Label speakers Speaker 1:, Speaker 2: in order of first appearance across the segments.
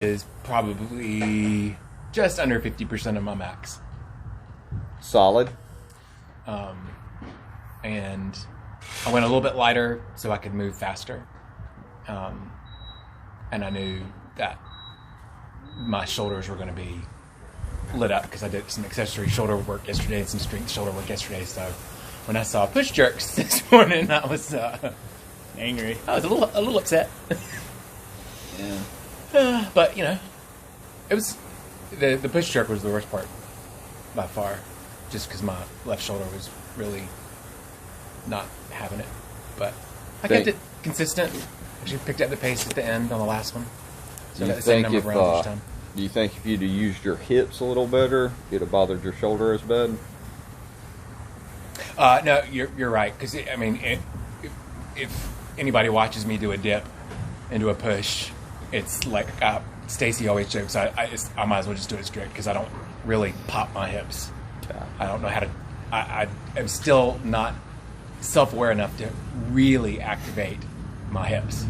Speaker 1: is probably just under 50% of my max.
Speaker 2: Solid.
Speaker 1: And I went a little bit lighter so I could move faster. And I knew that my shoulders were going to be lit up because I did some accessory shoulder work yesterday and some strength shoulder work yesterday. So when I saw push jerks this morning, I was
Speaker 3: angry.
Speaker 1: I was a little upset.
Speaker 3: Yeah.
Speaker 1: But it was the push jerk was the worst part by far, just because my left shoulder was really not having it. But I kept it consistent. Actually picked up the pace at the end on the last one. So I got the same number of rounds each time.
Speaker 2: Do you think if you'd have used your hips a little better, it'd have bothered your shoulder as bad?
Speaker 1: No, you're right. Because if anybody watches me do a dip into a push, it's like Stacy always jokes. I might as well just do it strict because I don't really pop my hips.
Speaker 2: Yeah.
Speaker 1: I don't know how to. I am still not self-aware enough to really activate my hips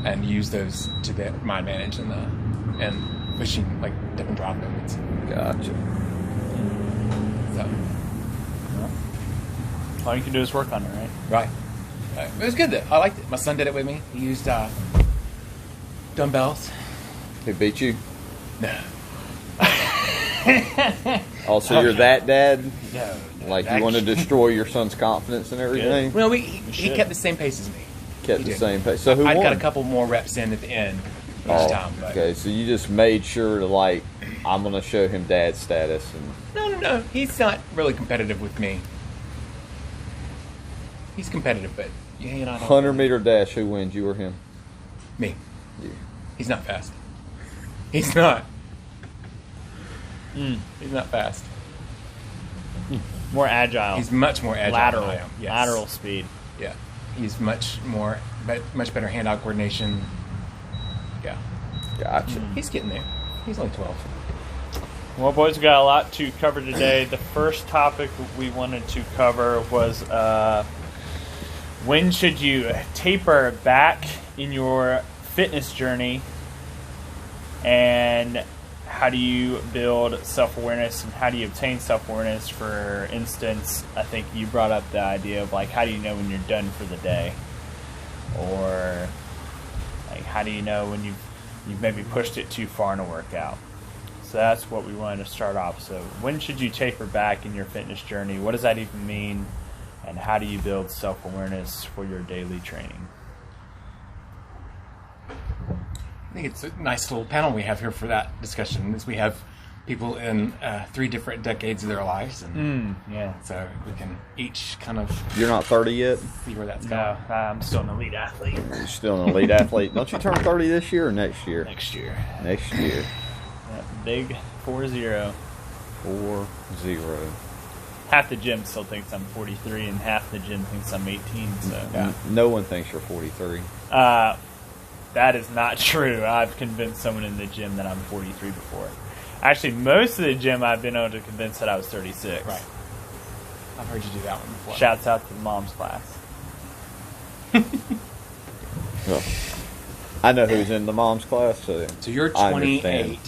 Speaker 1: and use those to my advantage and pushing like dip and drop movements.
Speaker 2: Gotcha.
Speaker 1: So,
Speaker 3: well, all you can do is work on it,
Speaker 1: right? It was good though. I liked it. My son did it with me. He used dumbbells.
Speaker 2: He beat you?
Speaker 1: No.
Speaker 2: Also, you're that dad?
Speaker 1: No.
Speaker 2: Like you want to destroy your son's confidence and everything?
Speaker 1: Well, he kept the same pace as me.
Speaker 2: Kept the same pace. So who won?
Speaker 1: I got a couple more reps in at the end each time. But.
Speaker 2: Okay, so you just made sure to I'm going to show him dad status. And
Speaker 1: No. He's not really competitive with me. He's competitive, but
Speaker 2: 100-meter dash, who wins, you or him?
Speaker 1: Me.
Speaker 2: You.
Speaker 1: He's not fast. He's not. He's not fast.
Speaker 3: More agile.
Speaker 1: He's much more agile
Speaker 3: lateral,
Speaker 1: than I am. Yes.
Speaker 3: Lateral speed.
Speaker 1: Yeah. He's much better hand-eye coordination. Yeah.
Speaker 2: Gotcha.
Speaker 1: He's getting there. He's only 12.
Speaker 3: Well, boys, we got a lot to cover today. The first topic we wanted to cover was when should you taper back in your fitness journey, and how do you build self-awareness and how do you obtain self-awareness? For instance, I think you brought up the idea of how do you know when you're done for the day, or how do you know when you've maybe pushed it too far in a workout? So that's what we wanted to start off. So when should you taper back in your fitness journey? What does that even mean? And how do you build self-awareness for your daily training?
Speaker 1: I think it's a nice little panel we have here for that discussion. Is we have people in 3 different decades of their lives, and so we can each kind of.
Speaker 2: You're not 30 yet?
Speaker 1: See where that's
Speaker 3: going.
Speaker 1: No,
Speaker 3: I'm still an elite athlete.
Speaker 2: You're still an elite athlete. Don't you turn 30 this year or next year?
Speaker 3: Next year.
Speaker 2: Next year.
Speaker 3: Yeah, big 4-0.
Speaker 2: 4-0.
Speaker 3: Half the gym still thinks I'm 43, and half the gym thinks I'm 18. So
Speaker 2: yeah. No one thinks you're 43.
Speaker 3: That is not true. I've convinced someone in the gym that I'm 43 before. Actually, most of the gym I've been able to convince that I was 36.
Speaker 1: Right. I've heard you do that one before.
Speaker 3: Shouts out to the mom's class.
Speaker 2: Well, I know who's in the mom's class. So
Speaker 1: you're 28.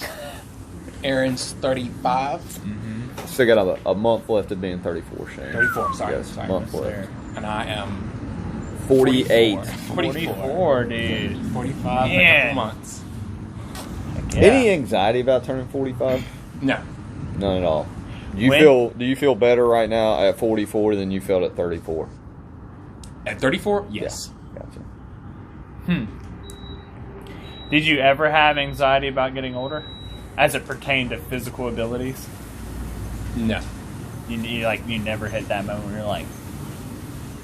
Speaker 1: Aaron's 35.
Speaker 2: Mm-hmm. Still got a month left of being 34, Shane.
Speaker 1: 34, sorry.
Speaker 2: Yes, a month left.
Speaker 1: And I am
Speaker 2: 48.
Speaker 3: 44, dude.
Speaker 1: 45 in a couple months.
Speaker 3: Yeah.
Speaker 2: Any anxiety about turning 45?
Speaker 1: No.
Speaker 2: None at all. Do you feel better right now at 44 than you felt at 34?
Speaker 1: At 34? Yes.
Speaker 2: Yeah. Gotcha.
Speaker 3: Did you ever have anxiety about getting older, as it pertained to physical abilities?
Speaker 1: No.
Speaker 3: You never hit that moment where you're like,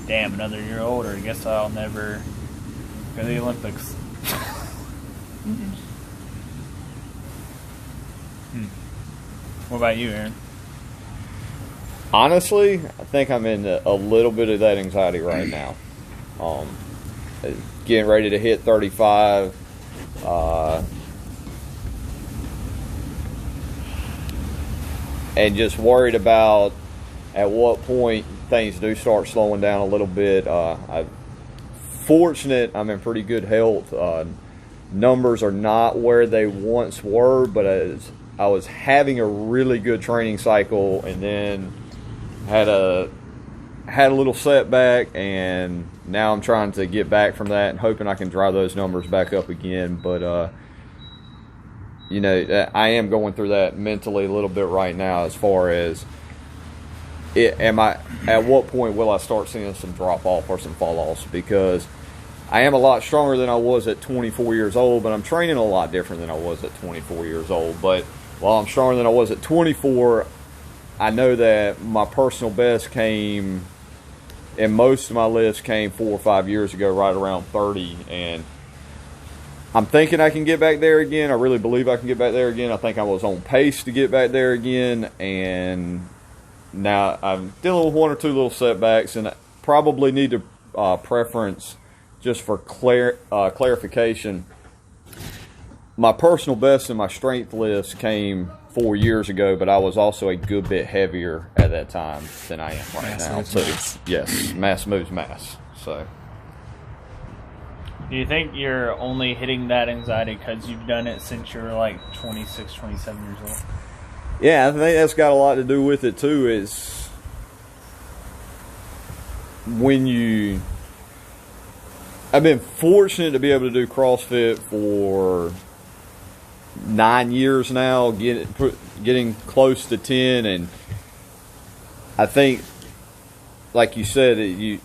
Speaker 3: damn, another year older. I guess I'll never go to the Olympics. What about you, Aaron?
Speaker 2: Honestly, I think I'm in a little bit of that anxiety right now. Getting ready to hit 35. And just worried about at what point things do start slowing down a little bit. I'm fortunate I'm in pretty good health. numbers are not where they once were, but I was having a really good training cycle, and then had a little setback, and now I'm trying to get back from that and hoping I can drive those numbers back up again. But you know, I am going through that mentally a little bit right now, as far as at what point will I start seeing some drop off or some fall offs, because I am a lot stronger than I was at 24 years old, but I'm training a lot different than I was at 24 years old. But while I'm stronger than I was at 24, I know that my personal best came, and most of my lifts came 4 or 5 years ago, right around 30. And I'm thinking I can get back there again. I really believe I can get back there again. I think I was on pace to get back there again. And now I'm dealing with 1 or 2 little setbacks, and I probably need to preference, just for clarification, my personal best in my strength lifts came 4 years ago, but I was also a good bit heavier at that time than I am right now. So, yes, mass moves mass. So,
Speaker 3: do you think you're only hitting that anxiety because you've done it since you were like 26, 27 years old?
Speaker 2: Yeah, I think that's got a lot to do with it too. Is when I've been fortunate to be able to do CrossFit for 9 years now, getting close to 10, and I think, like you said,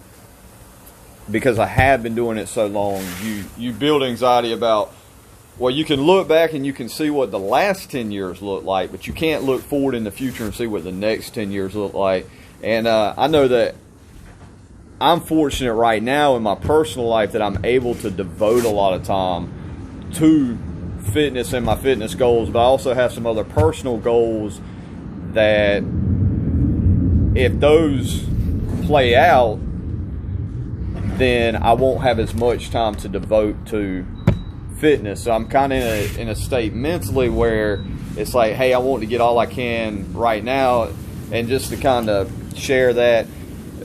Speaker 2: because I have been doing it so long, you build anxiety about, well, you can look back and you can see what the last 10 years look like, but you can't look forward in the future and see what the next 10 years look like. And I know that I'm fortunate right now in my personal life that I'm able to devote a lot of time to fitness and my fitness goals, but I also have some other personal goals that, if those play out, then I won't have as much time to devote to fitness. So I'm kind of in a state mentally where it's like, hey, I want to get all I can right now. And just to kind of share that,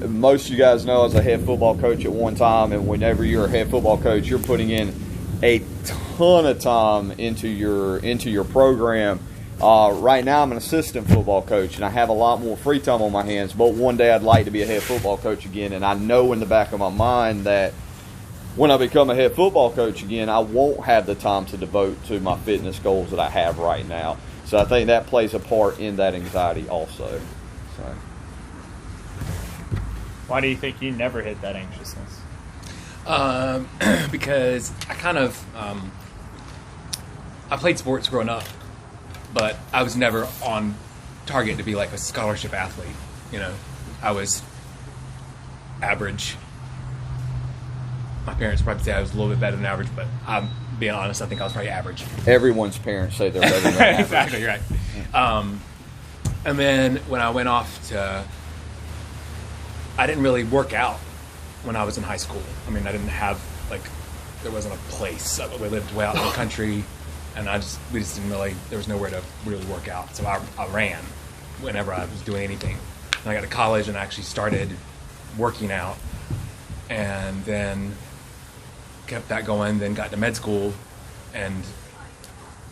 Speaker 2: most of you guys know I was a head football coach at one time, and whenever you're a head football coach, you're putting in a ton of time into your program. Right now I'm an assistant football coach, and I have a lot more free time on my hands, but one day I'd like to be a head football coach again. And I know in the back of my mind that when I become a head football coach again, I won't have the time to devote to my fitness goals that I have right now. So I think that plays a part in that anxiety also. So,
Speaker 3: why do you think you never hit that anxiousness?
Speaker 1: Because I kind of I played sports growing up, but I was never on target to be like a scholarship athlete. You know, I was average. My parents probably say I was a little bit better than average, but I'm being honest, I think I was probably average.
Speaker 2: Everyone's parents say they're better than average.
Speaker 1: Exactly, right. And then when I went off to, I didn't really work out when I was in high school. I mean, I didn't have, like, there wasn't a place. We lived way out in the country, and we just didn't really, there was nowhere to really work out. So I ran whenever I was doing anything. And I got to college and I actually started working out, and then kept that going, then got to med school and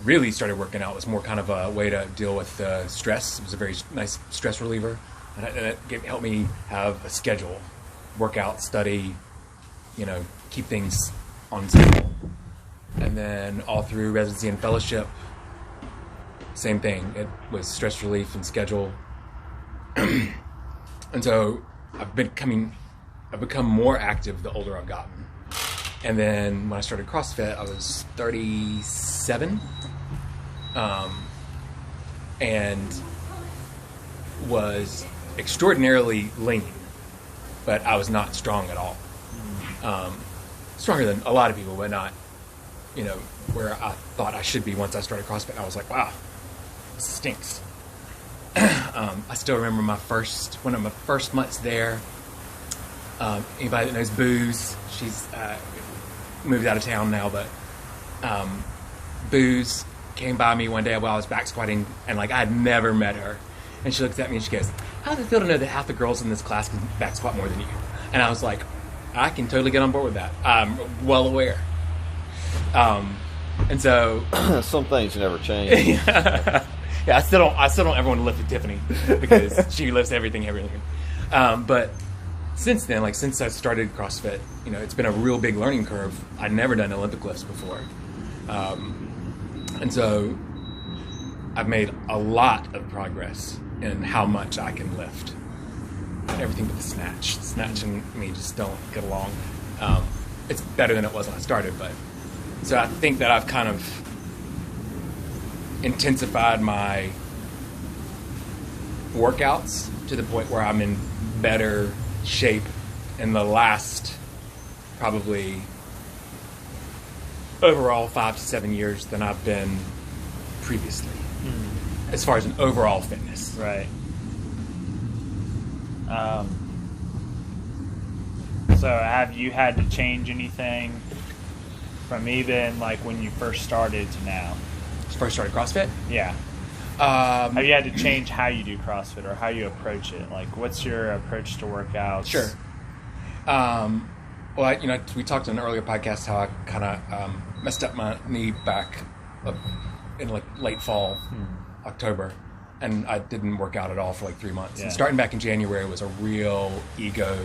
Speaker 1: really started working out. It was more kind of a way to deal with stress. It was a very nice stress reliever, and it helped me have a schedule, work out, study, you know, keep things on schedule. And then all through residency and fellowship, same thing. It was stress relief and schedule. And so I've become more active the older I've gotten. And then when I started CrossFit, I was 37, and was extraordinarily lean, but I was not strong at all. Stronger than a lot of people, but not, you know, where I thought I should be once I started CrossFit. I was like, wow, this stinks. I still remember one of my first months there. Anybody that knows Booze, she's moved out of town now, but Booze came by me one day while I was back squatting, and like I had never met her. And she looks at me and she goes, "How does it feel to know that half the girls in this class can back squat more than you?" And I was like, I can totally get on board with that. I'm well aware. And so
Speaker 2: some things never change.
Speaker 1: yeah, I still don't ever want to lift with Tiffany because she lifts everything. But since then, like since I started CrossFit, it's been a real big learning curve. I'd never done Olympic lifts before, and so I've made a lot of progress in how much I can lift. Everything but the snatch. The snatch and me just don't get along. It's better than it was when I started, but so I think that I've kind of intensified my workouts to the point where I'm in better shape in the last probably overall 5 to 7 years than I've been previously, as far as an overall fitness.
Speaker 3: Right. So have you had to change anything from even like when you first started to now?
Speaker 1: First started CrossFit?
Speaker 3: Yeah. Have you had to change how you do CrossFit or how you approach it? Like, what's your approach to workouts?
Speaker 1: Sure. Well, we talked in an earlier podcast how I kind of messed up my knee back in like late fall, October, and I didn't work out at all for like 3 months.
Speaker 3: Yeah.
Speaker 1: And starting back in January was a real ego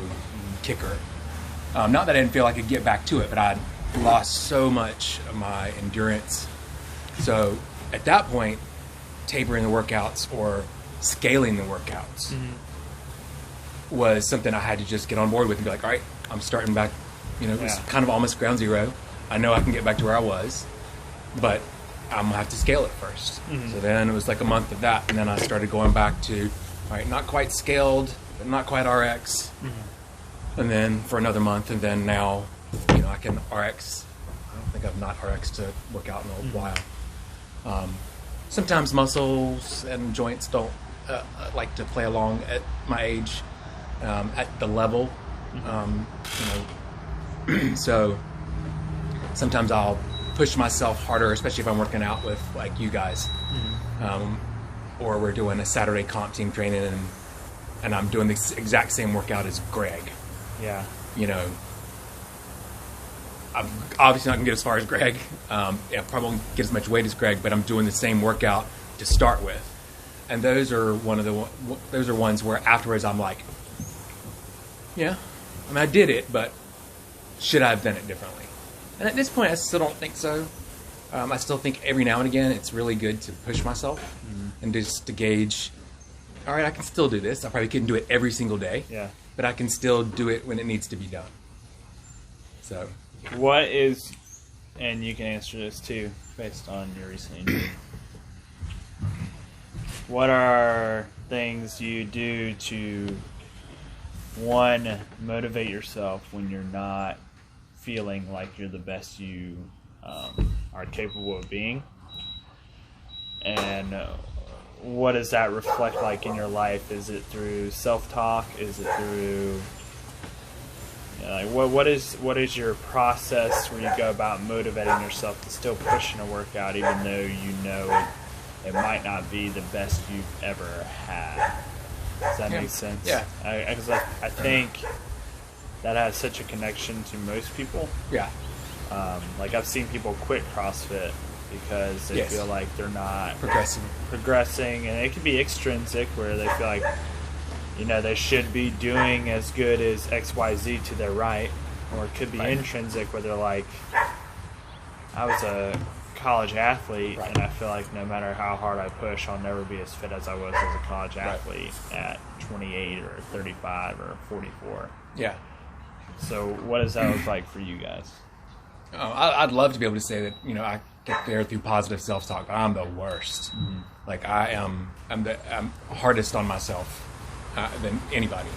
Speaker 1: kicker. Not that I didn't feel I could get back to it, but I'd lost so much of my endurance. So at that point, tapering the workouts or scaling the workouts was something I had to just get on board with and be like, all right, I'm starting back. It was kind of almost ground zero. I know I can get back to where I was, but I'm going to have to scale it first. So then it was like a month of that, and then I started going back to, all right, not quite scaled, but not quite RX. And then for another month, and then now, I can RX. I don't think I've not RX to work out in a while. Sometimes muscles and joints don't like to play along at my age, at the level. So sometimes I'll push myself harder, especially if I'm working out with like you guys, or we're doing a Saturday comp team training, and I'm doing the exact same workout as Greg.
Speaker 3: Yeah.
Speaker 1: I'm obviously not going to get as far as Greg. I probably won't get as much weight as Greg, but I'm doing the same workout to start with. And those are ones where afterwards I'm like, yeah, I did it, but should I have done it differently? And at this point, I still don't think so. I still think every now and again it's really good to push myself and just to gauge, all right, I can still do this. I probably couldn't do it every single day, but I can still do it when it needs to be done. So,
Speaker 3: what is, and you can answer this too, based on your recent injury, what are things you do to, one, motivate yourself when you're not feeling like you're the best you are capable of being? And what does that reflect like in your life? Is it through self-talk? Is it through what is your process where you go about motivating yourself to still push in a workout even though it might not be the best you've ever had? Does that make sense?
Speaker 1: Yeah.
Speaker 3: Because I think that has such a connection to most people.
Speaker 1: Yeah.
Speaker 3: Like I've seen people quit CrossFit because they feel like they're not progressing, and it could be extrinsic where they feel like they should be doing as good as XYZ to their right, or it could be intrinsic where they're like, I was a college athlete and I feel like no matter how hard I push, I'll never be as fit as I was as a college athlete at 28 or 35 or 44.
Speaker 1: Yeah.
Speaker 3: So what does that look like for you guys?
Speaker 1: I'd love to be able to say that I get there through positive self-talk, but I'm the worst. Like I'm hardest on myself than anybody.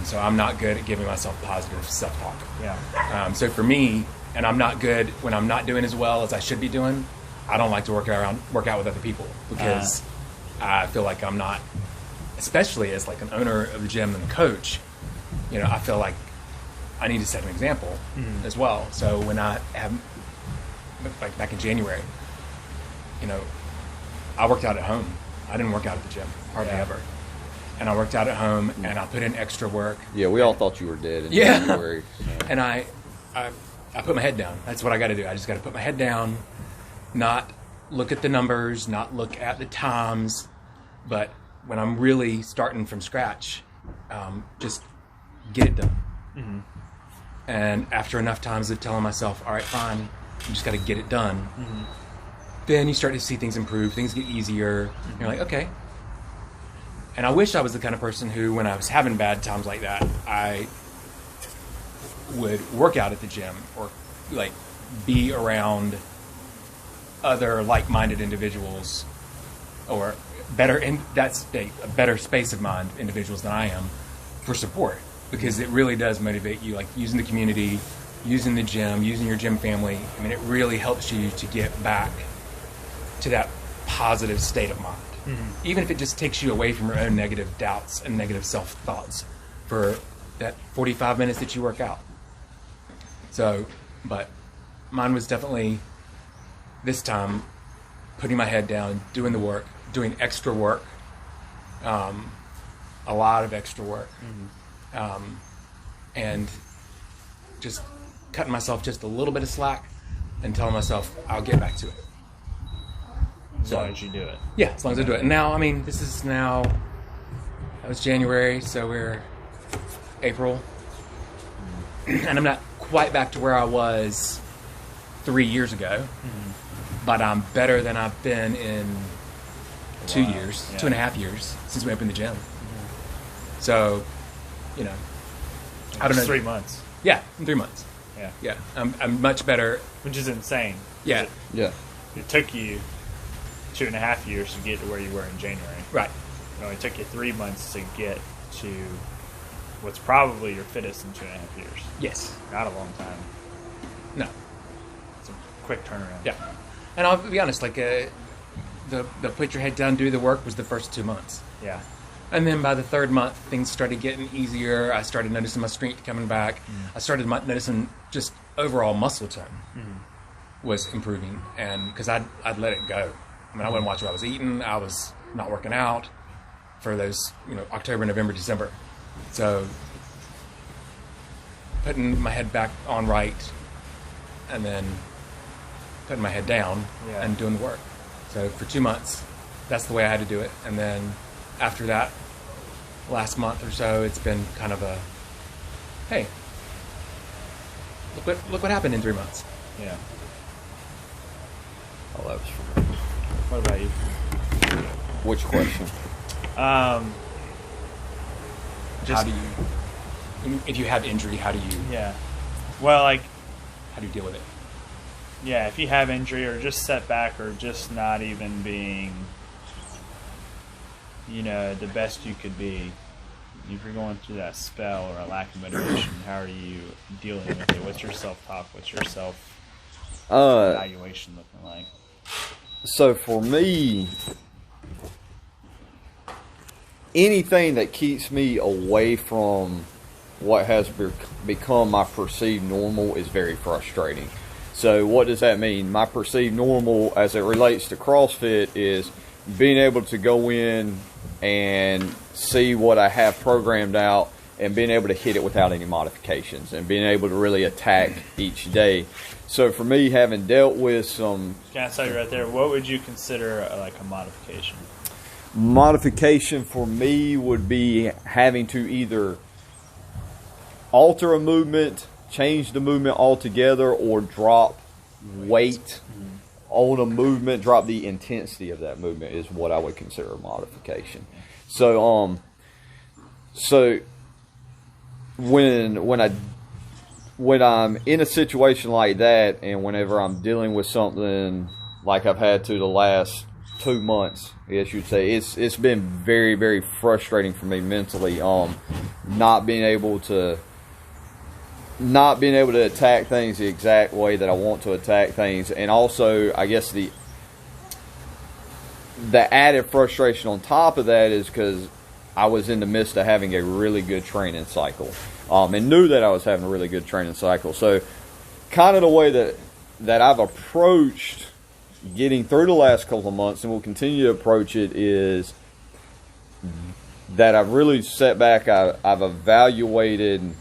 Speaker 1: So I'm not good at giving myself positive self-talk.
Speaker 3: Yeah.
Speaker 1: So for me, and I'm not good when I'm not doing as well as I should be doing. I don't like to work out with other people because I feel like I'm not, especially as like an owner of the gym and a coach. I feel like I need to set an example as well. So when I have, like back in January, I worked out at home. I didn't work out at the gym hardly ever. And I worked out at home, and I put in extra work.
Speaker 2: Yeah, we all thought you were dead in January. So.
Speaker 1: And I put my head down. That's what I got to do. I just got to put my head down not look at the numbers, not look at the times, but when I'm really starting from scratch, just get it done. Mm-hmm. And after enough times of telling myself, all right, fine, you just got to get it done, mm-hmm. then you start to see things improve, things get easier, mm-hmm. and you're like, okay. And I wish I was the kind of person who, when I was having bad times like that, I would work out at the gym or like be around other like-minded individuals, or better, and that's a better space of mind individuals than I am, for support, because it really does motivate you, like using the community, using the gym, using your gym family. I mean, it really helps you to get back to that positive state of mind. Mm-hmm. Even if it just takes you away from your own negative doubts and negative self-thoughts for that 45 minutes that you work out. So, but mine was definitely, this time, putting my head down, doing the work, doing extra work, a lot of extra work, mm-hmm. And just cutting myself just a little bit of slack and telling myself, I'll get back to it.
Speaker 3: As long as you do it.
Speaker 1: Yeah, as long as I do it. And now, I mean, that was January, so we're April. And I'm not quite back to where I was 3 years ago, mm-hmm. but I'm better than I've been in 2 years, 2.5 years since we opened the gym. Mm-hmm. So, I don't know.
Speaker 3: 3 months.
Speaker 1: Yeah, in 3 months.
Speaker 3: Yeah.
Speaker 1: Yeah, I'm much better.
Speaker 3: Which is insane.
Speaker 1: Yeah.
Speaker 2: Yeah.
Speaker 3: It took you 2.5 years to get to where you were in January.
Speaker 1: Right.
Speaker 3: It only took you 3 months to get to what's probably your fittest in 2.5 years.
Speaker 1: Yes.
Speaker 3: Not a long time.
Speaker 1: No.
Speaker 3: It's a quick turnaround.
Speaker 1: Yeah. And I'll be honest, like the put your head down, do the work was the first 2 months.
Speaker 3: Yeah.
Speaker 1: And then by the third month, things started getting easier. I started noticing my strength coming back. Mm-hmm. I started noticing just overall muscle tone was improving, and because I'd let it go. I mean, I wouldn't watch what I was eating. I was not working out for those, October, November, December. So putting my head back on right, and then putting my head down and doing the work. So for 2 months, that's the way I had to do it. And then after that, last month or so, it's been kind of a, hey, look what happened in 3 months.
Speaker 3: Yeah.
Speaker 2: Oh, that was fun.
Speaker 3: What about you?
Speaker 2: Which question?
Speaker 1: How do you, if you have injury, how do you?
Speaker 3: Yeah. Well,
Speaker 1: how do you deal with it?
Speaker 3: Yeah, if you have injury or just setback or just not even being, the best you could be, if you're going through that spell or a lack of motivation, how are you dealing with it? What's your self-talk? What's your self-evaluation looking like?
Speaker 2: So for me, anything that keeps me away from what has become my perceived normal is very frustrating. So what does that mean? My perceived normal as it relates to CrossFit is being able to go in and see what I have programmed out and being able to hit it without any modifications and being able to really attack each day. So for me, having dealt with some...
Speaker 3: Can I tell you right there, what would you consider a modification?
Speaker 2: Modification for me would be having to either alter a movement, change the movement altogether, or drop weight on a movement, drop the intensity of that movement is what I would consider a modification. So when I'm in a situation like that, and whenever I'm dealing with something like I've had to the last 2 months, I guess you'd say, it's been very, very frustrating for me mentally, not being able to attack things the exact way that I want to attack things. And also, I guess the added frustration on top of that is because I was in the midst of having a really good training cycle, and knew that I was having a really good training cycle. So kind of the way that I've approached getting through the last couple of months, and will continue to approach it, is that I've really sat back, I've evaluated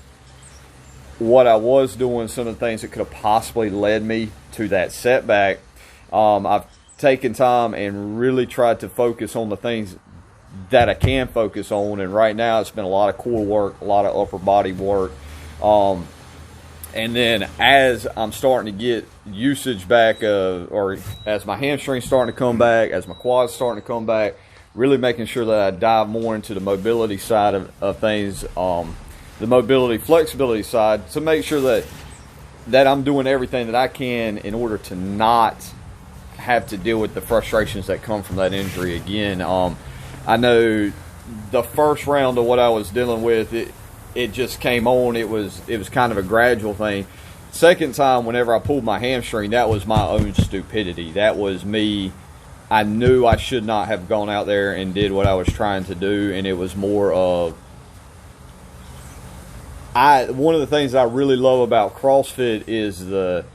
Speaker 2: what I was doing, some of the things that could have possibly led me to that setback, I've taken time and really tried to focus on the things that I can focus on. And right now it's been a lot of core work, a lot of upper body work. And then as I'm starting to get usage back, or as my hamstring's starting to come back, as my quad's starting to come back, really making sure that I dive more into the mobility side of things, the mobility, flexibility side, to make sure that I'm doing everything that I can in order to not have to deal with the frustrations that come from that injury again. I know the first round of what I was dealing with, it just came on. It was kind of a gradual thing. Second time, whenever I pulled my hamstring, that was my own stupidity. That was me. I knew I should not have gone out there and did what I was trying to do, and it was more of one of the things I really love about CrossFit is the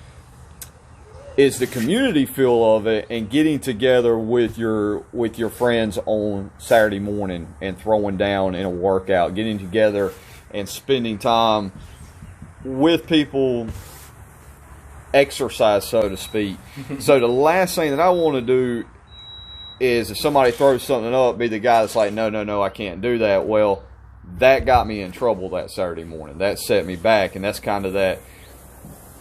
Speaker 2: community feel of it, and getting together with your friends on Saturday morning and throwing down in a workout, getting together and spending time with people, exercise, so to speak. So the last thing that I want to do is, if somebody throws something up, be the guy that's like, no, I can't do that. Well, that got me in trouble that Saturday morning. That set me back, and that's kind of that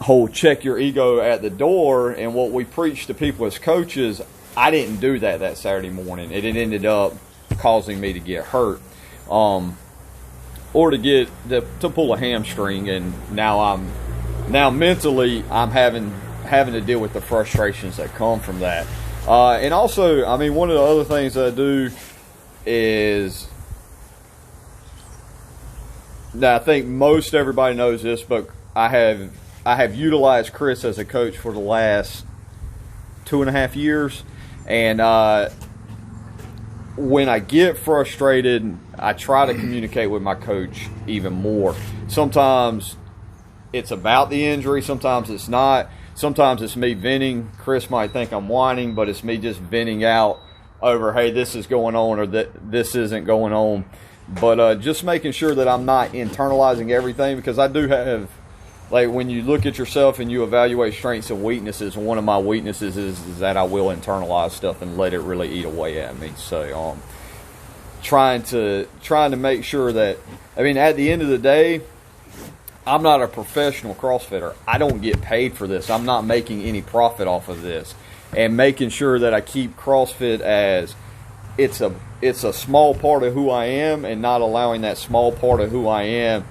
Speaker 2: whole check your ego at the door. And what we preach to people as coaches, I didn't do that Saturday morning. It ended up causing me to get hurt, or to pull a hamstring, and now mentally I'm having to deal with the frustrations that come from that. And also, I mean, one of the other things that I do is, now I think most everybody knows this, but I have utilized Chris as a coach for the last 2.5 years, and when I get frustrated, I try to communicate with my coach even more. Sometimes it's about the injury, sometimes it's not. Sometimes it's me venting. Chris might think I'm whining, but it's me just venting out over, hey, this is going on, or that this isn't going on. But just making sure that I'm not internalizing everything, because I do have, like, when you look at yourself and you evaluate strengths and weaknesses, one of my weaknesses is that I will internalize stuff and let it really eat away at me. So trying to make sure that, I mean, at the end of the day, I'm not a professional CrossFitter. I don't get paid for this. I'm not making any profit off of this. And making sure that I keep CrossFit as it's a small part of who I am, and not allowing that small part of who I am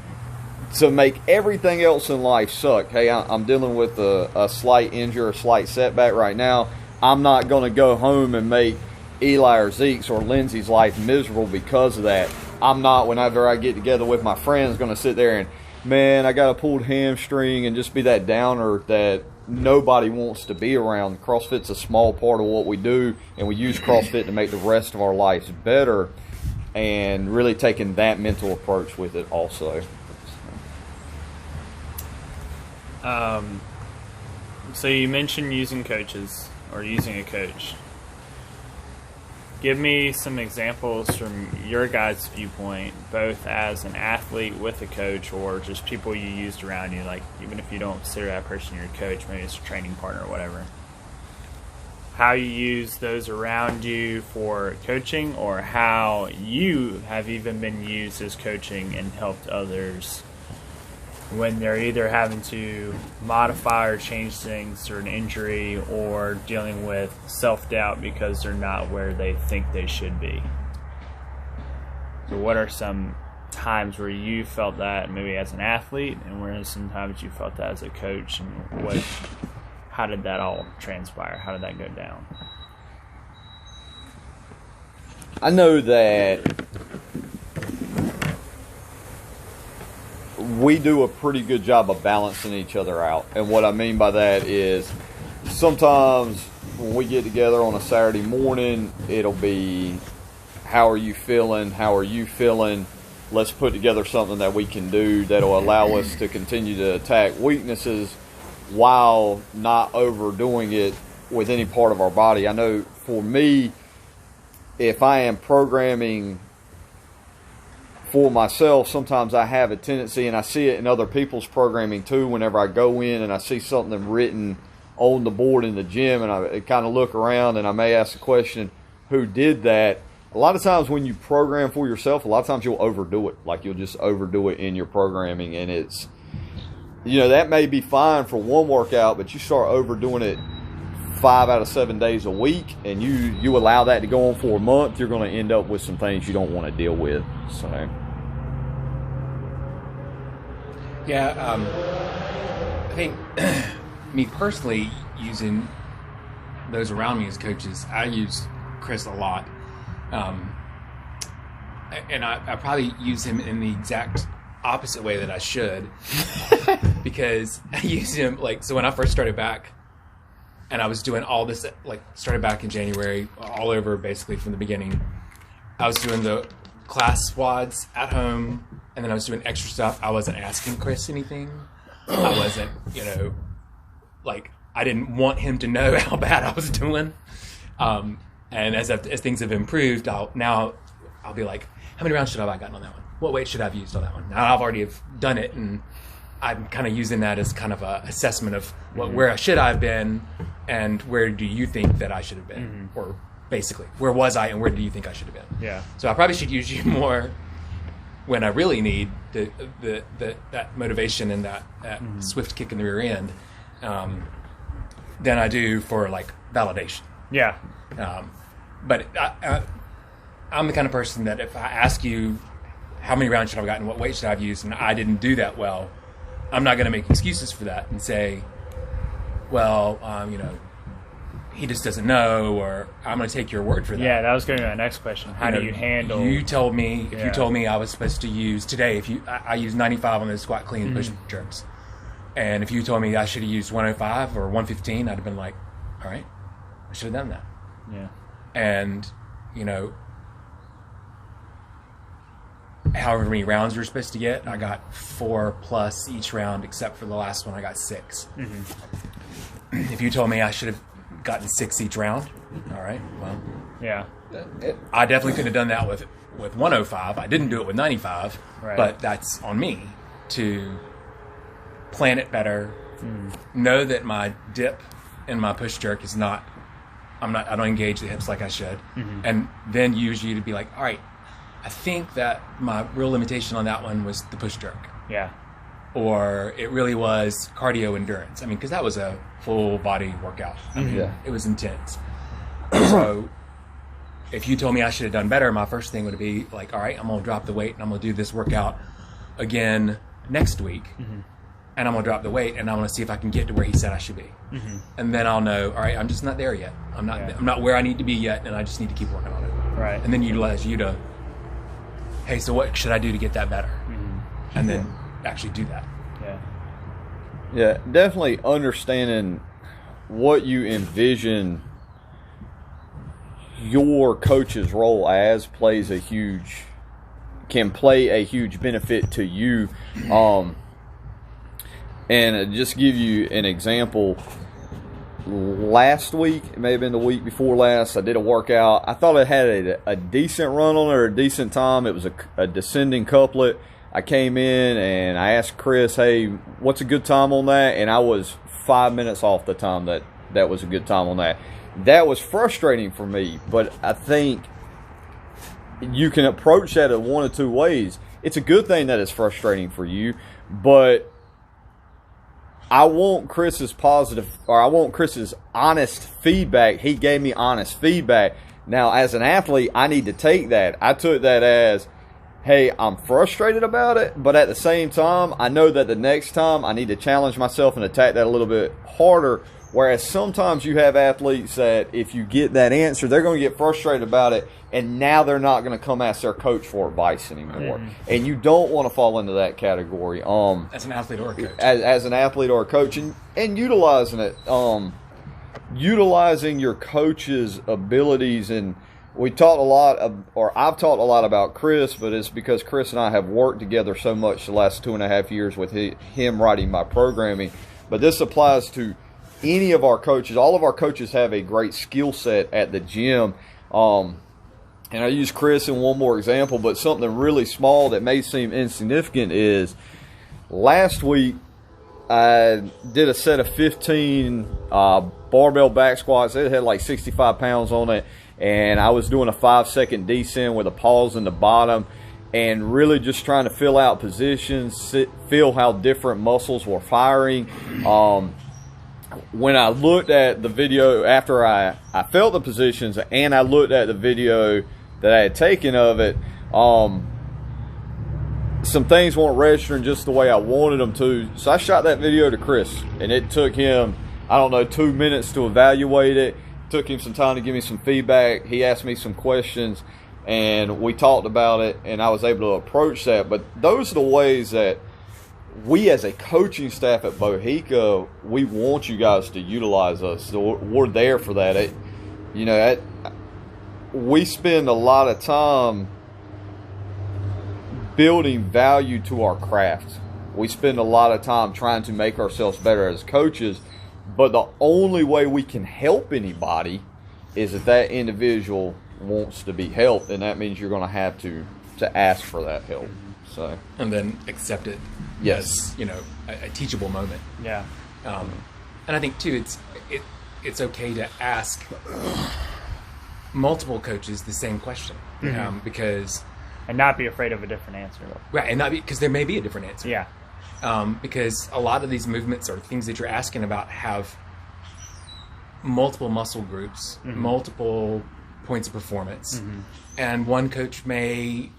Speaker 2: to make everything else in life suck. Hey, I'm dealing with a slight injury, a slight setback right now. I'm not going to go home and make Eli or Zeke's or Lindsay's life miserable because of that. I'm not, whenever I get together with my friends, going to sit there and, man, I got a pulled hamstring, and just be that downer that nobody wants to be around. CrossFit's a small part of what we do, and we use CrossFit to make the rest of our lives better, and really taking that mental approach with it also.
Speaker 3: So you mentioned using coaches, or using a coach. Give me some examples from your guys' viewpoint, both as an athlete with a coach, or just people you used around you. Like, even if you don't consider that person your coach, maybe it's a training partner or whatever. How you use those around you for coaching, or how you have even been used as coaching and helped others when they're either having to modify or change things through an injury, or dealing with self-doubt because they're not where they think they should be. So what are some times where you felt that maybe as an athlete, and where some times you felt that as a coach, and how did that all transpire? How did that go down?
Speaker 2: I know that we do a pretty good job of balancing each other out. And what I mean by that is, sometimes when we get together on a Saturday morning, it'll be, how are you feeling? How are you feeling? Let's put together something that we can do that'll allow us to continue to attack weaknesses while not overdoing it with any part of our body. I know for me, if I am programming for myself, sometimes I have a tendency, and I see it in other people's programming too, whenever I go in and I see something written on the board in the gym, and I kind of look around and I may ask the question, who did that? A lot of times when you program for yourself, a lot of times you'll overdo it. Like you'll just overdo it in your programming, and it's, that may be fine for one workout, but you start overdoing it 5 out of 7 days a week, and you allow that to go on for a month, you're going to end up with some things you don't want to deal with. So,
Speaker 1: yeah, I think me personally, using those around me as coaches, I use Chris a lot, and I probably use him in the exact opposite way that I should, because I use him so when I first started back. And I was doing all this, started back in January, all over basically from the beginning. I was doing the class squads at home, and then I was doing extra stuff. I wasn't asking Chris anything. I wasn't, I didn't want him to know how bad I was doing. And as things have improved, I'll be like, how many rounds should I have gotten on that one? What weight should I have used on that one? Now I've already done it, and I'm kind of using that as kind of a assessment of where should I have been, and where do you think that I should have been, or basically where was I and where do you think I should have been?
Speaker 3: Yeah. So
Speaker 1: I probably should use you more when I really need that motivation and that swift kick in the rear end, than I do for validation.
Speaker 3: Yeah.
Speaker 1: But I'm the kind of person that if I ask you how many rounds should I have gotten, what weight should I have used, and I didn't do that well, I'm not going to make excuses for that and say, well, he just doesn't know, or I'm going to take your word for that.
Speaker 3: Yeah, that was going to be my next question. How do you handle?
Speaker 1: You told me, if you told me I was supposed to use today, I used 95 on the squat clean push jerks, and if you told me I should have used 105 or 115, I'd have been like, all right, I should have done that.
Speaker 3: Yeah.
Speaker 1: And however many rounds you're supposed to get, I got 4+ each round, except for the last one I got 6. If you told me I should have gotten 6 each round, all right, well,
Speaker 3: yeah,
Speaker 1: I definitely could have done that with 105. I didn't do it with 95, but that's on me to plan it better, know that my dip and my push jerk is not, I don't engage the hips like I should, and then use you to be like, all right, I think that my real limitation on that one was the push jerk.
Speaker 3: Yeah.
Speaker 1: Or it really was cardio endurance. I mean, because that was a full body workout. I mean, it was intense. So if you told me I should have done better, my first thing would be like, all right, I'm going to drop the weight and I'm going to do this workout again next week. And I'm going to drop the weight and I'm going to see if I can get to where he said I should be. And then I'll know, all right, I'm just not there yet. I'm not where I need to be yet, and I just need to keep working on it.
Speaker 3: Right.
Speaker 1: And then utilize you to, hey, so what should I do to get that better? And then actually do that.
Speaker 2: Yeah, definitely understanding what you envision your coach's role as can play a huge benefit to you. And just give you an example, last week, it may have been the week before last, I did a workout. I thought I had a decent run on it, or a decent time. It was a descending couplet. I came in and I asked Chris, hey, what's a good time on that? And I was 5 minutes off the time that was a good time on that. That was frustrating for me, but I think you can approach that in one of two ways. It's a good thing that it's frustrating for you, but I want Chris's honest feedback. He gave me honest feedback. Now, as an athlete, I need to take that. I took that as, hey, I'm frustrated about it, but at the same time, I know that the next time I need to challenge myself and attack that a little bit harder. Whereas sometimes you have athletes that if you get that answer, they're going to get frustrated about it, and now they're not going to come ask their coach for advice anymore. And you don't want to fall into that category.
Speaker 1: As an athlete or a coach.
Speaker 2: As an athlete or a coach, and utilizing it. Utilizing your coach's abilities. And I've talked a lot about Chris, but it's because Chris and I have worked together so much the last 2.5 years with him writing my programming. But this applies to any of our coaches. All of our coaches have a great skill set at the gym. And I use Chris in one more example, but something really small that may seem insignificant is last week I did a set of 15 barbell back squats. It had like 65 pounds on it, and I was doing a 5-second descent with a pause in the bottom, and really just trying to fill out positions, feel how different muscles were firing. When I looked at the video after I felt the positions, and I looked at the video that I had taken of it, some things weren't registering just the way I wanted them to. So I shot that video to Chris, and it took him, I don't know, 2 minutes to evaluate it. Took him some time to give me some feedback. He asked me some questions, and we talked about it, and I was able to approach that. But those are the ways that we as a coaching staff at BOHICA, we want you guys to utilize us. So we're there for that. We spend a lot of time building value to our craft. We spend a lot of time trying to make ourselves better as coaches, but the only way we can help anybody is if that individual wants to be helped, and that means you're going to have to ask for that help. So,
Speaker 1: and then accept it.
Speaker 2: Yes,
Speaker 1: as, a teachable moment.
Speaker 3: Yeah.
Speaker 1: And I think too, it's okay to ask multiple coaches the same question, because.
Speaker 3: And not be afraid of a different answer.
Speaker 1: Right, and not because there may be a different answer.
Speaker 3: Yeah.
Speaker 1: Because a lot of these movements or things that you're asking about have multiple muscle groups, multiple points of performance. And one coach may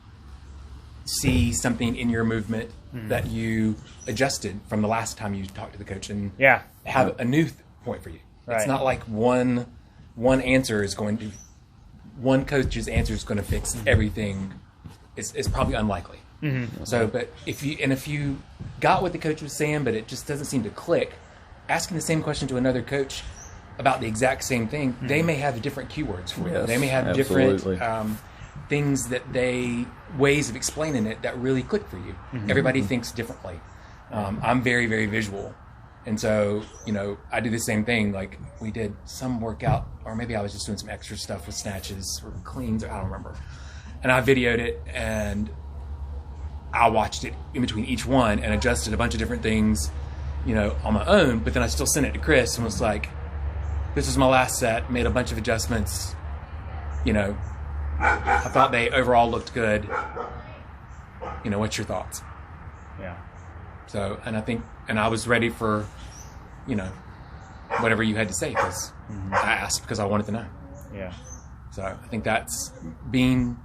Speaker 1: see something in your movement that you adjusted from the last time you talked to the coach and have a new point for you.
Speaker 3: Right.
Speaker 1: It's not like one answer is going to, one coach's answer is going to fix everything. It's probably unlikely. So, but if you got what the coach was saying, but it just doesn't seem to click, asking the same question to another coach about the exact same thing, they may have different keywords for you. They may have different things ways of explaining it that really click for you. Everybody thinks differently. I'm very, very visual. And so, I do the same thing. Like, we did some workout, or maybe I was just doing some extra stuff with snatches or cleans, or I don't remember. And I videoed it, and I watched it in between each one and adjusted a bunch of different things, on my own. But then I still sent it to Chris and was like, this is my last set, made a bunch of adjustments. I thought they overall looked good. What's your thoughts?
Speaker 3: Yeah.
Speaker 1: So, and I was ready for, whatever you had to say, because I asked because I wanted to know.
Speaker 3: Yeah.
Speaker 1: So I think that's being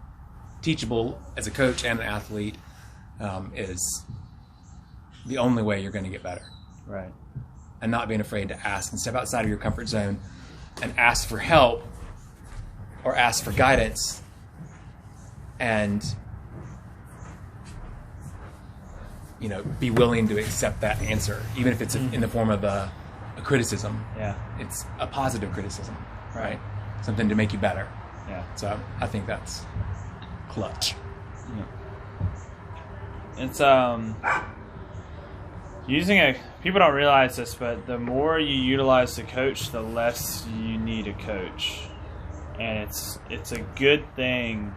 Speaker 1: teachable as a coach and an athlete is the only way you're going to get better.
Speaker 3: Right.
Speaker 1: And not being afraid to ask and step outside of your comfort zone and ask for help or ask for guidance, and be willing to accept that answer, even if it's in the form of a criticism.
Speaker 3: Yeah. It's
Speaker 1: a positive criticism, right? Something to make you better.
Speaker 3: Yeah.
Speaker 1: So I think that's clutch.
Speaker 3: Yeah. It's people don't realize this, but the more you utilize the coach, the less you need a coach. And it's a good thing,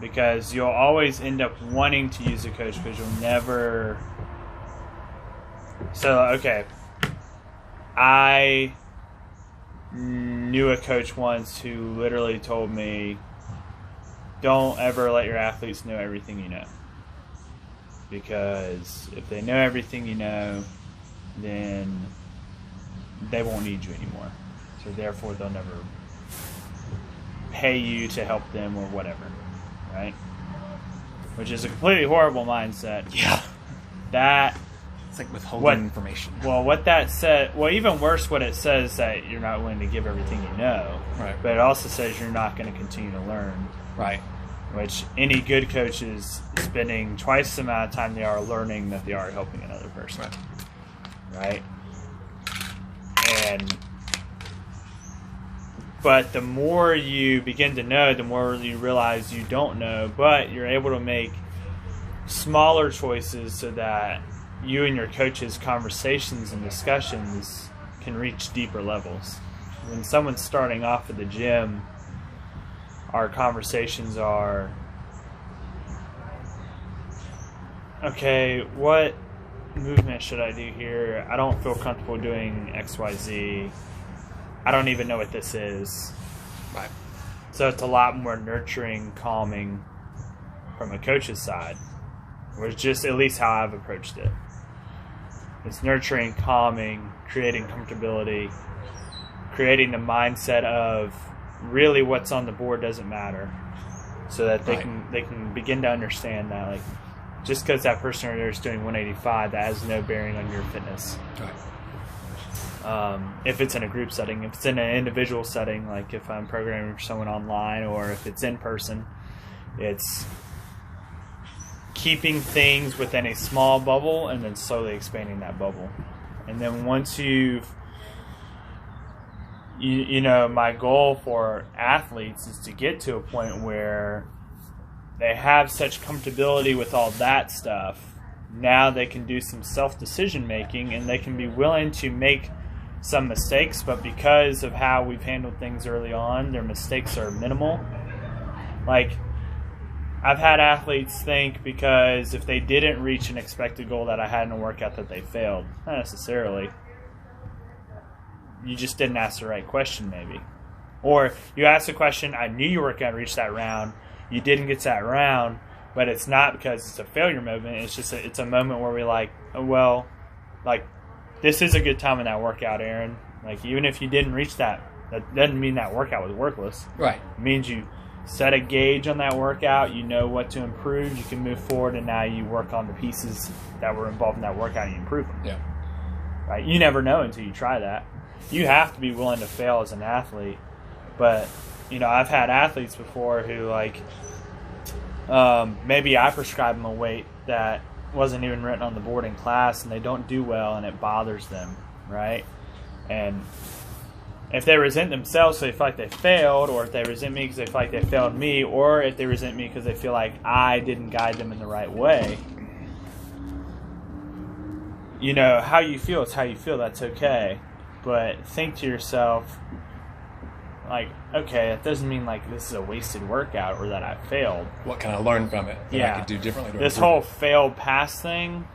Speaker 3: because you'll always end up wanting to use a coach, because you'll never. So, okay, I knew a coach once who literally told me, don't ever let your athletes know everything you know. Because if they know everything you know, then they won't need you anymore. So therefore, they'll never pay you to help them or whatever, right? Which is a completely horrible mindset.
Speaker 1: Yeah.
Speaker 3: It's
Speaker 1: like withholding information.
Speaker 3: Well, what that said, even worse, what it says that you're not willing to give everything you know.
Speaker 1: Right.
Speaker 3: But it also says you're not going to continue to learn.
Speaker 1: Right.
Speaker 3: Which any good coach is spending twice the amount of time they are learning that they are helping another person. Right. But the more you begin to know, the more you realize you don't know, but you're able to make smaller choices so that you and your coach's conversations and discussions can reach deeper levels. When someone's starting off at the gym, our conversations are, okay, what movement should I do here? I don't feel comfortable doing XYZ. I don't even know what this is.
Speaker 1: Right.
Speaker 3: So it's a lot more nurturing, calming from a coach's side, which is just at least how I've approached it. It's nurturing, calming, creating comfortability, creating the mindset of really what's on the board doesn't matter, so that they can begin to understand that, like, just because that person over there is doing 185, that has no bearing on your fitness.
Speaker 1: Right.
Speaker 3: If it's in a group setting, if it's in an individual setting, like if I'm programming for someone online, or if it's in person, it's keeping things within a small bubble and then slowly expanding that bubble. And then once you know, my goal for athletes is to get to a point where they have such comfortability with all that stuff. Now they can do some self-decision making, and they can be willing to make some mistakes, but because of how we've handled things early on, their mistakes are minimal. Like, I've had athletes think because if they didn't reach an expected goal that I had in a workout that they failed. Not necessarily. You just didn't ask the right question, maybe. Or you asked the question, I knew you weren't going to reach that round. You didn't get to that round, but it's not because it's a failure moment. It's just it's a moment where we're like, oh, well, like, this is a good time in that workout, Aaron. Like, even if you didn't reach that, that doesn't mean that workout was worthless.
Speaker 1: Right.
Speaker 3: It means you set a gauge on that workout. You know what to improve. You can move forward, and now you work on the pieces that were involved in that workout and you improve them.
Speaker 1: Yeah.
Speaker 3: Right. You never know until you try that. You have to be willing to fail as an athlete. But, you know, I've had athletes before who, like, maybe I prescribe them a weight that wasn't even written on the board in class, and they don't do well, and it bothers them, right? And if they resent themselves, so they feel like they failed, or if they resent me because they feel like they failed me, or if they resent me because they feel like I didn't guide them in the right way, you know, how you feel is how you feel. That's okay. But think to yourself, like, okay, that doesn't mean like this is a wasted workout or that I failed.
Speaker 1: What can I learn from it that I could do differently?
Speaker 3: This whole failed pass thing,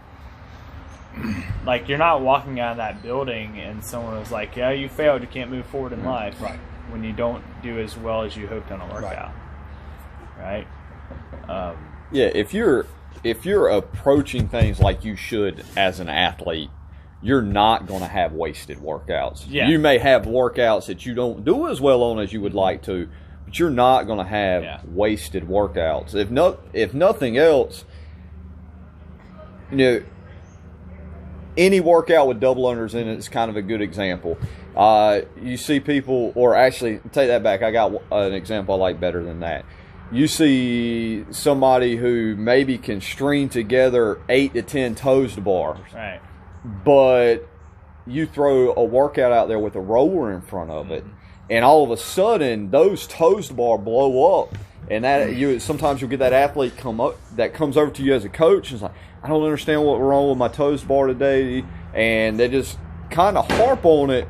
Speaker 3: like, you're not walking out of that building and someone was like, yeah, you failed, you can't move forward in life.
Speaker 1: Right.
Speaker 3: When you don't do as well as you hoped on a workout. Right?
Speaker 2: Yeah, if you're approaching things like you should as an athlete, you're not going to have wasted workouts.
Speaker 3: Yeah.
Speaker 2: You may have workouts that you don't do as well on as you would like to, but you're not going to have wasted workouts. If nothing else, you know, any workout with double unders in it is kind of a good example. You see people, or actually, take that back. I got an example I like better than that. You see somebody who maybe can string together 8 to 10 toes to bars.
Speaker 3: Right.
Speaker 2: But you throw a workout out there with a rower in front of it, and all of a sudden those toes to bar blow up, and that sometimes you'll get that athlete that comes over to you as a coach and is like, I don't understand what's wrong with my toes to bar today, and they just kind of harp on it.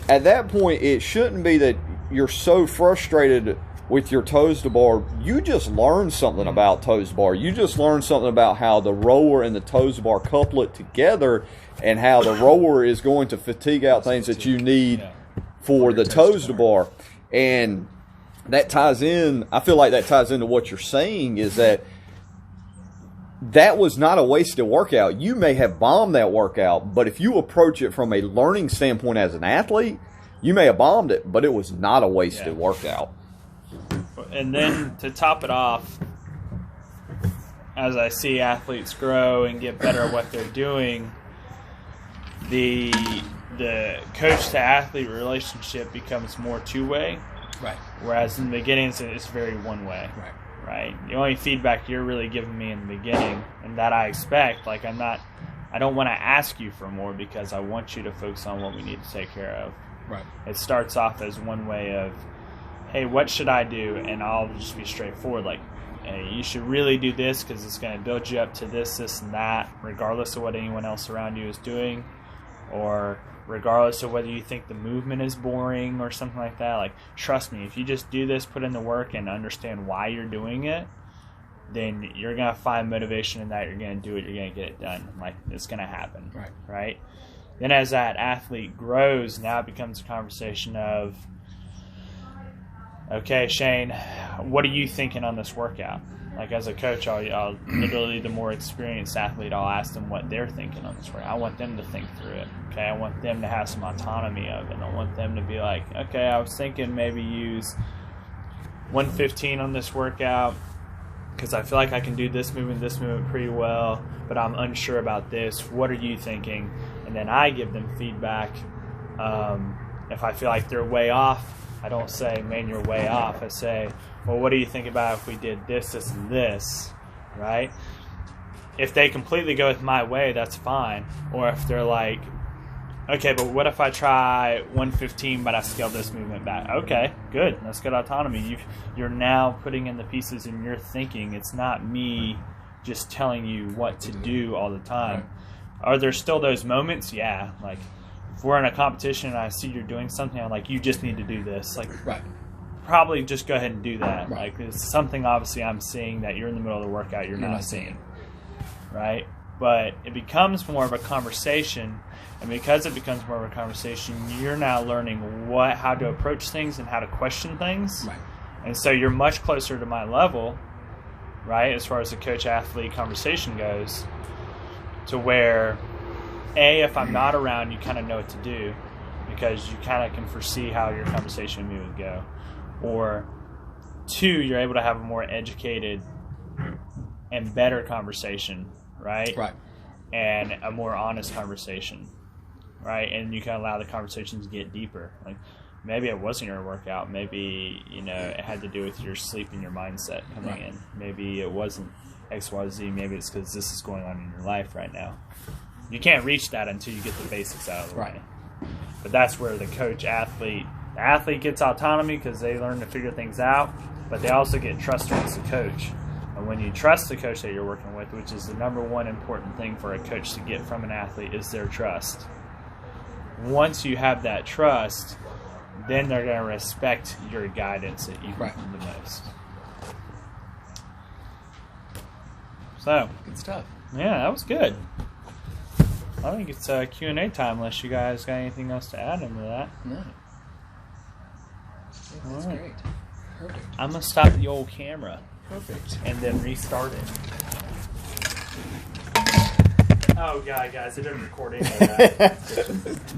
Speaker 2: At that point, it shouldn't be that you're so frustrated with your toes to bar. You just learned something about toes to bar. You just learned something about how the rower and the toes to bar couplet together, and how the rower is going to fatigue out things that you need for the toes to bar. And that ties in, I feel like that ties into what you're saying, is that was not a wasted workout. You may have bombed that workout, but if you approach it from a learning standpoint as an athlete, you may have bombed it, but it was not a wasted workout.
Speaker 3: And then to top it off, as I see athletes grow and get better at what they're doing, the coach to athlete relationship becomes more two-way.
Speaker 1: Right.
Speaker 3: Whereas in the beginning it's very one-way. Right. The only feedback you're really giving me in the beginning, and that I expect, like, I don't want to ask you for more because I want you to focus on what we need to take care of.
Speaker 1: Right.
Speaker 3: It starts off as one way of, hey, what should I do? And I'll just be straightforward, like, hey, you should really do this because it's going to build you up to this, this, and that, regardless of what anyone else around you is doing, or regardless of whether you think the movement is boring or something like that. Like, trust me, if you just do this, put in the work, and understand why you're doing it, then you're going to find motivation in that. You're going to do it. You're going to get it done. Like, it's going to happen. Right? Then as that athlete grows, now it becomes a conversation of, okay, Shane, what are you thinking on this workout? Like, as a coach, I'll literally, the more experienced athlete, I'll ask them what they're thinking on this workout. I want them to think through it. Okay, I want them to have some autonomy of it. I want them to be like, okay, I was thinking maybe use 115 on this workout because I feel like I can do this movement pretty well, but I'm unsure about this. What are you thinking? And then I give them feedback. If I feel like they're way off, I don't say, man, you're way off. I say, well, what do you think about if we did this, this, and this, right? If they completely go with my way, that's fine. Or if they're like, okay, but what if I try 115, but I scale this movement back? Okay, good. That's good autonomy. You're now putting in the pieces in your thinking. It's not me just telling you what to do all the time. Are there still those moments? Yeah. Like, if we're in a competition and I see you're doing something, I'm like, you just need to do this. Like, probably just go ahead and do that. Like, it's something obviously I'm seeing that you're in the middle of the workout you're not seeing. Right? But it becomes more of a conversation, and because it becomes more of a conversation, you're now learning how to approach things and how to question things. And so you're much closer to my level, right, as far as the coach-athlete conversation goes, to where, A, if I'm not around, you kind of know what to do because you kind of can foresee how your conversation with me would go. Or 2, you're able to have a more educated and better conversation, right? And a more honest conversation, right? And you can allow the conversations to get deeper. Like, maybe it wasn't your workout. Maybe, it had to do with your sleep and your mindset coming in. Maybe it wasn't X, Y, Z. Maybe it's because this is going on in your life right now. You can't reach that until you get the basics out of the way. But that's where the athlete gets autonomy because they learn to figure things out, but they also get trust towards the coach. And when you trust the coach that you're working with, which is the number one important thing for a coach to get from an athlete, is their trust. Once you have that trust, then they're going to respect your guidance that you give them the most. So,
Speaker 1: good stuff.
Speaker 3: Yeah, that was good. I think it's Q&A time unless you guys got anything else to add into that.
Speaker 1: No. That's great. Perfect.
Speaker 3: I'm going to stop the old camera.
Speaker 1: Perfect.
Speaker 3: And then restart it. Oh, God, guys, it didn't record any of that.